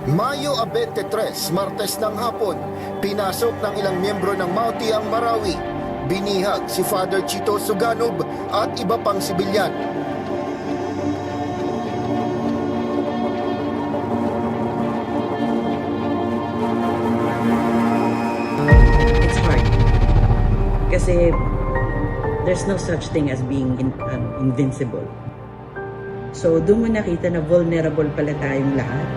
Mayo 23, Martes ng hapon, pinasok ng ilang miyembro ng Mauti ang Marawi. Binihag si Father Chito Suganob at iba pang sibilyan. It's hard. Kasi there's no such thing as being invincible. So doon mo nakita na vulnerable pala tayong lahat.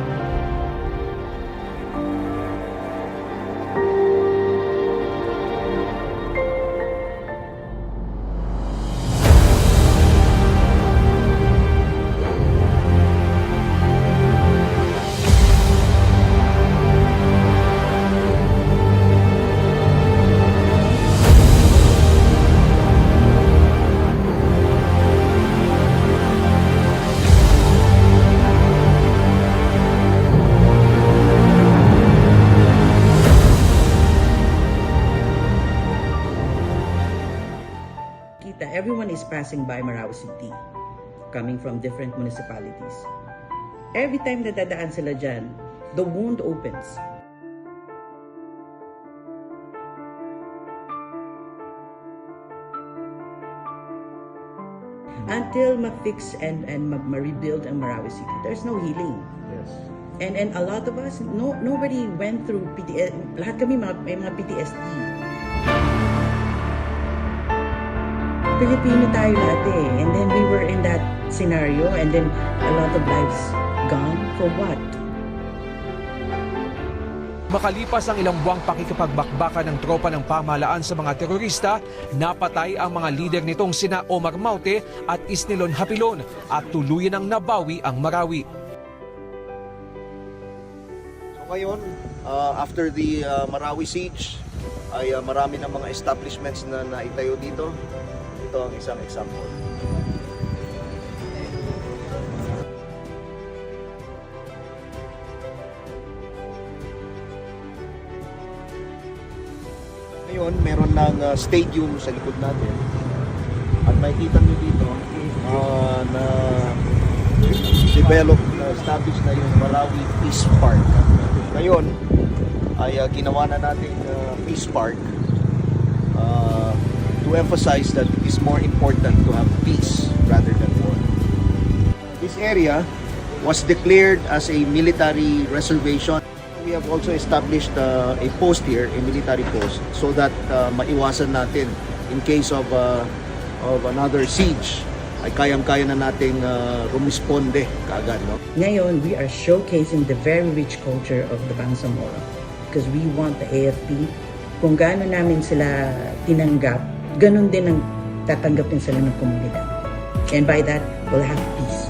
Everyone is passing by Marawi City, coming from different municipalities. Every time na dadaan sila dyan, the wound opens. Until ma-fix and ma-rebuild ang Marawi City, there's no healing. Yes. And a lot of us, nobody went through PTSD. Lahat kami may mga PTSD. Pilipino tayo lahat eh. And then we were in that scenario and then a lot of lives gone for what? Makalipas ang ilang buwang pakikipagbakbakan ng tropa ng pamahalaan sa mga terorista, napatay ang mga lider nitong sina Omar Maute at Isnilon Hapilon at tuluyan ang nabawi ang Marawi. So ngayon, after the Marawi siege, ay marami ng mga establishments na naitayo dito. Ito ang isang example. Ngayon, meron ng stadium sa likod natin. At makikita nyo dito na develop, established na yung Marawi Peace Park. Ngayon, ay ginawa na natin Peace Park to emphasize that it is more important to have peace rather than war. This area was declared as a military reservation. We have also established a post here, a military post, so that maiwasan natin in case of another siege ay kayang-kaya na nating rumisponde kaagad. No? Ngayon, we are showcasing the very rich culture of the Bangsamoro because we want the AFP, kung gaano namin sila tinanggap, ganun din ang tatanggapin sila ng komunidad. And by that, we'll have peace.